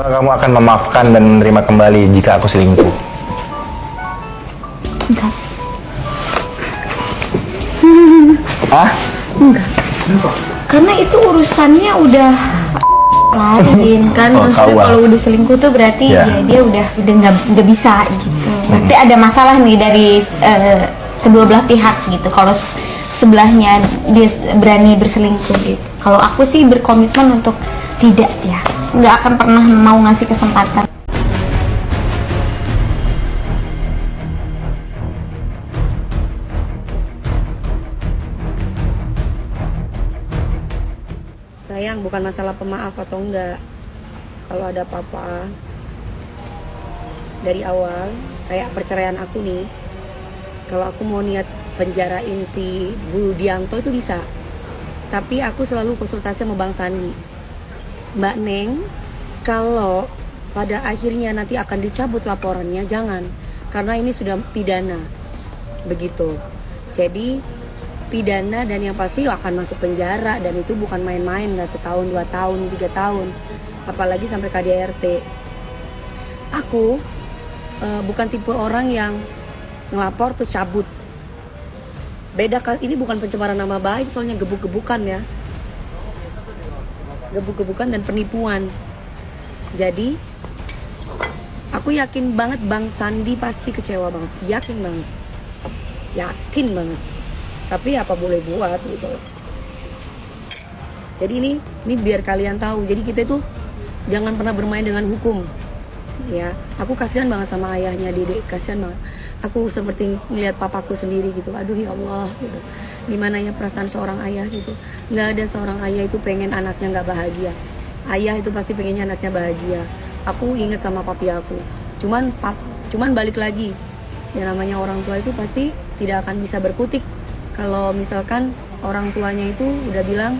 Apakah kamu akan memaafkan dan menerima kembali jika aku selingkuh? Enggak. Ah? Enggak. Karena itu urusannya udah lain kan. Maksudnya kalau udah selingkuh tuh berarti ya dia udah nggak bisa gitu. Berarti ada masalah nih dari kedua belah pihak gitu. Kalau sebelahnya dia berani berselingkuh gitu. Kalau aku sih berkomitmen untuk tidak ya, nggak akan pernah mau ngasih kesempatan. Sayang, bukan masalah pemaaf atau enggak. Kalau ada apa-apa dari awal, kayak perceraian aku nih, kalau aku mau niat penjarain si Budianto itu bisa. Tapi aku selalu konsultasi sama Bang Sandi. Mbak Neng, kalau pada akhirnya nanti akan dicabut laporannya, jangan. Karena ini sudah pidana. Begitu. Jadi pidana dan yang pasti akan masuk penjara, dan itu bukan main-main, nggak setahun, 2 tahun, 3 tahun, apalagi sampai KDRT. Aku bukan tipe orang yang ngelapor terus cabut. Beda, ini bukan pencemaran nama baik, soalnya gebuk-gebukan ya, gebuk-gebukan dan penipuan. Jadi aku yakin banget Bang Sandi pasti kecewa banget, yakin banget. Tapi apa boleh buat gitu loh. Jadi ini biar kalian tahu. Jadi kita itu jangan pernah bermain dengan hukum. Ya, aku kasihan banget sama ayahnya Dede, kasihan banget. Aku seperti ngelihat papaku sendiri gitu. Aduh ya Allah gitu. Gimana ya perasaan seorang ayah gitu. Nggak ada seorang ayah itu pengen anaknya nggak bahagia. Ayah itu pasti pengennya anaknya bahagia. Aku inget sama papi aku. Cuman balik lagi. Yang namanya orang tua itu pasti tidak akan bisa berkutik. Kalau misalkan orang tuanya itu udah bilang,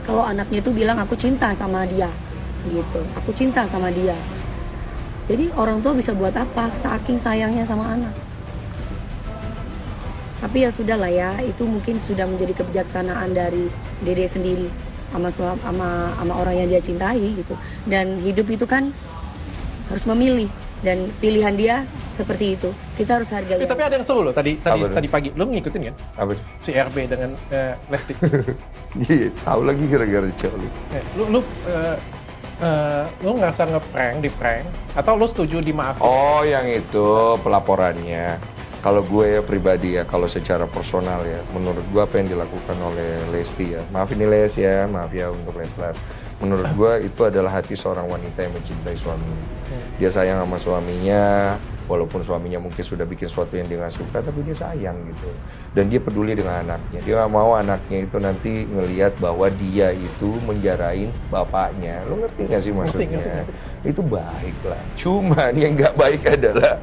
kalau anaknya itu bilang aku cinta sama dia gitu, aku cinta sama dia. Jadi orang tua bisa buat apa, saking sayangnya sama anak. Tapi ya sudah lah ya, itu mungkin sudah menjadi kebijaksanaan dari Dede sendiri sama orang yang dia cintai gitu. Dan hidup itu kan harus memilih, dan pilihan dia seperti itu, kita harus hargai. Tapi ada yang seru loh tadi pagi, lo ngikutin kan? Apa? Si RB dengan Lesti. Iya, tahu lagi gara-gara coli. Lu ngerasa di prank atau lu setuju dimaafin? Oh, yang itu pelaporannya. Kalau gue pribadi ya, kalau secara personal ya, menurut gue apa yang dilakukan oleh Lesti ya, maaf ini Les ya, maaf ya untuk Leslar. Menurut gue itu adalah hati seorang wanita yang mencintai suaminya. Dia sayang sama suaminya, walaupun suaminya mungkin sudah bikin sesuatu yang dia nggak suka, tapi dia sayang gitu. Dan dia peduli dengan anaknya. Dia nggak mau anaknya itu nanti ngelihat bahwa dia itu menjarain bapaknya. Lo ngerti nggak sih maksudnya? Ngerti. Itu baik lah. Cuman yang nggak baik adalah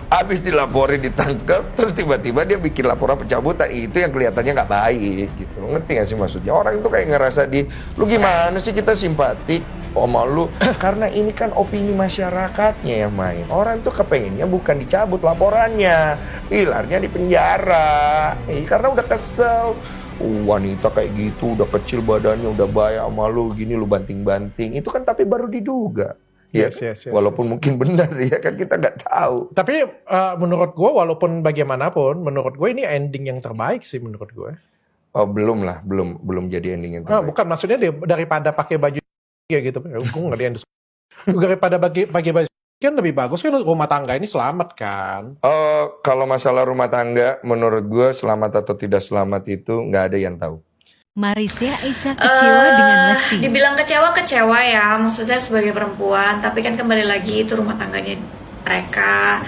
habis dilaporin ditangkap, terus tiba-tiba dia bikin laporan pencabutan. Itu yang kelihatannya nggak baik gitu. Lo ngerti nggak sih maksudnya? Orang itu kayak ngerasa lu gimana sih, kita simpatik sama lu. Karena ini kan opini masyarakatnya yang main. Orang tuh kepengennya bukan dicabut laporannya, hilarnya di penjara. Karena udah kesel. Wanita kayak gitu, udah kecil badannya, udah baik sama lu, gini lu banting-banting. Itu kan tapi baru diduga. Yes, walaupun mungkin benar ya kan, kita nggak tahu. Tapi menurut gue walaupun bagaimanapun, menurut gue ini ending yang terbaik sih menurut gue. Oh belum lah, belum jadi ending yang terbaik. Bukan, maksudnya daripada pakai baju ya gitu, gue nggak ada daripada pakai baju kan lebih bagus kan, rumah tangga ini selamat kan. Kalau masalah rumah tangga, menurut gue selamat atau tidak selamat itu nggak ada yang tahu. Marisya Eca kecewa dengan Lesti. Dibilang kecewa ya, maksudnya sebagai perempuan, tapi kan kembali lagi itu rumah tangganya mereka,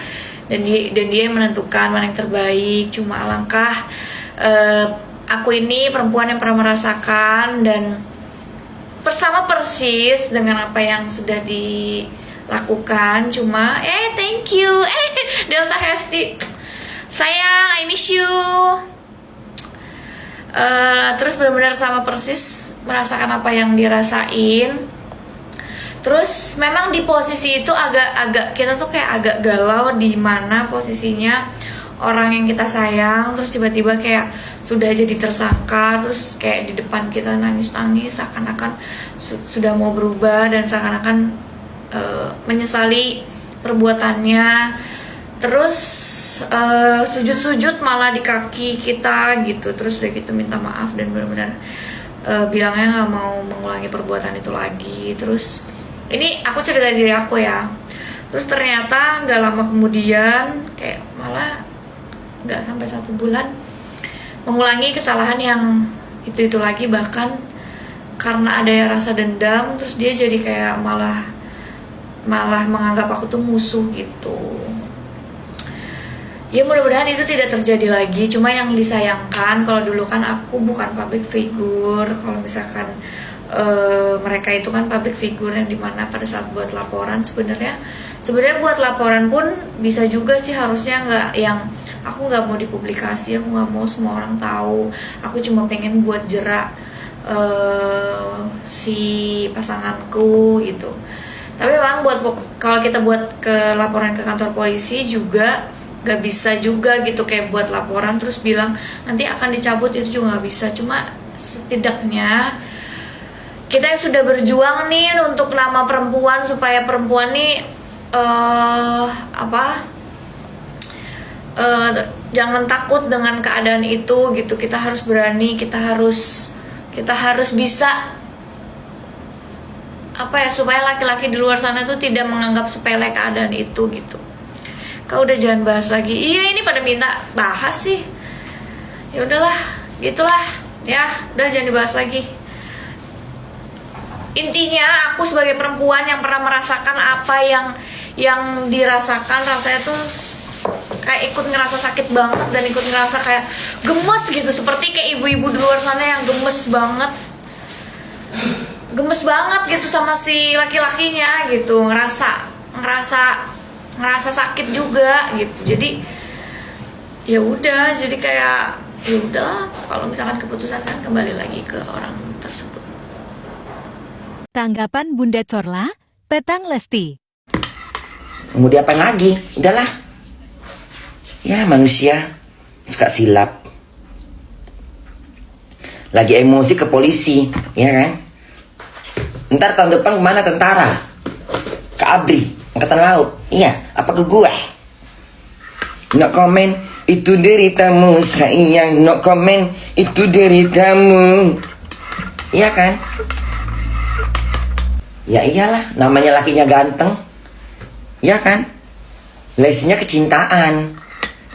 dan dia yang menentukan mana yang terbaik. Cuma alangkah aku ini perempuan yang pernah merasakan dan bersama persis dengan apa yang sudah dilakukan. Cuma thank you Delta Hesti, sayang, I miss you. Terus benar-benar sama persis merasakan apa yang dirasain. Terus memang di posisi itu agak kita tuh kayak agak galau, di mana posisinya orang yang kita sayang terus tiba-tiba kayak sudah jadi tersangka, terus kayak di depan kita nangis-nangis seakan-akan sudah mau berubah, dan seakan-akan menyesali perbuatannya. Terus sujud-sujud malah di kaki kita gitu. Terus udah gitu minta maaf dan benar-benar bilangnya nggak mau mengulangi perbuatan itu lagi. Terus ini aku cerita diri aku ya. Terus ternyata nggak lama kemudian, kayak malah nggak sampai 1 bulan, mengulangi kesalahan yang itu lagi, bahkan karena ada rasa dendam. Terus dia jadi kayak malah menganggap aku tuh musuh gitu. Ya mudah-mudahan itu tidak terjadi lagi. Cuma yang disayangkan, kalau dulu kan aku bukan public figure. Kalau misalkan mereka itu kan public figure, yang dimana pada saat buat laporan sebenarnya buat laporan pun bisa juga sih, harusnya nggak yang aku nggak mau dipublikasi, aku nggak mau semua orang tahu. Aku cuma pengen buat jerak si pasanganku gitu. Tapi memang kalau kita buat ke laporan ke kantor polisi juga gak bisa juga gitu, kayak buat laporan terus bilang nanti akan dicabut, itu juga gak bisa. Cuma setidaknya kita yang sudah berjuang nih untuk nama perempuan, supaya perempuan nih jangan takut dengan keadaan itu gitu. Kita harus berani, kita harus bisa supaya laki-laki di luar sana tuh tidak menganggap sepele keadaan itu gitu. Kau udah jangan bahas lagi. Iya, ini pada minta bahas sih. Ya udahlah, gitulah. Ya, udah jangan dibahas lagi. Intinya aku sebagai perempuan yang pernah merasakan apa yang dirasakan, rasanya tuh kayak ikut ngerasa sakit banget dan ikut ngerasa kayak gemes gitu, seperti kayak ibu-ibu di luar sana yang gemes banget gitu sama si laki-lakinya gitu, ngerasa sakit juga gitu. Jadi ya udah, jadi kayak ya udah, kalau misalkan keputusan kan kembali lagi ke orang tersebut. Tanggapan Bunda Corla, Petang Lesti. Mau diapain lagi? Udahlah. Ya manusia suka silap. Lagi emosi ke polisi, ya kan? Ntar tahun depan kemana tentara? Ke ABRI, Angkatan Laut. Iya, apa ke gue? No comment, itu deritamu sayang. No comment, itu deritamu. Iya kan? Ya iyalah, namanya lakinya ganteng. Iya kan? Lesnya kecintaan.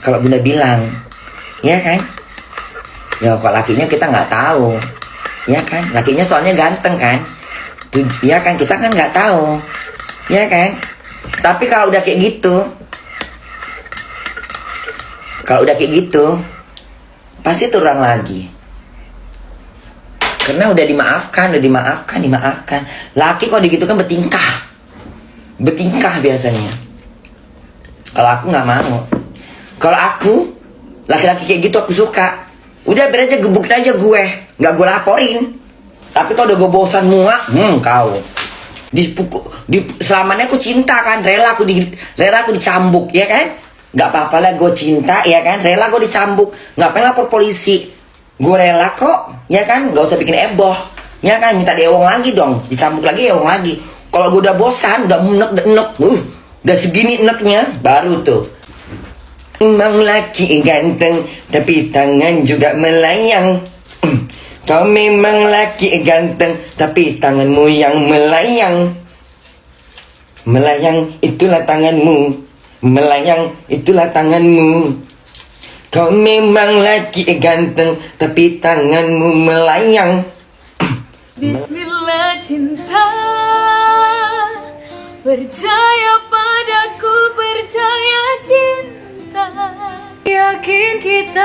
Kalau Bunda bilang, ya kan? Ya kok lakinya kita nggak tahu, ya kan? Lakinya soalnya ganteng kan? Ya kan, kita kan nggak tahu, ya kan? Tapi kalau udah kayak gitu, pasti turun lagi. Karena udah dimaafkan. Laki kok gitu kan bertingkah biasanya. Kalau aku nggak mau. Kalau aku laki-laki kayak gitu aku suka. Udah biar aja, gebukin aja gue, nggak gue laporin. Tapi kalau udah gue bosan muak, kau selamanya aku cinta kan, rela aku dicambuk, ya kan? Nggak apa-apa lah, gue cinta, ya kan? Rela gue dicambuk, ngapain lapor polisi? Gue rela kok, ya kan? Nggak usah bikin heboh, ya kan? Minta diewong lagi dong, dicambuk lagi, ewong lagi. Kalau gue udah bosan, udah enek, udah segini eneknya, baru tuh. Emang laki ganteng, tapi tangan juga melayang. Kau memang laki ganteng, tapi tanganmu yang melayang. Melayang itulah tanganmu, melayang itulah tanganmu. Kau memang laki ganteng, tapi tanganmu melayang. Bismillah cinta, percaya padaku, percaya cinta, yakin kita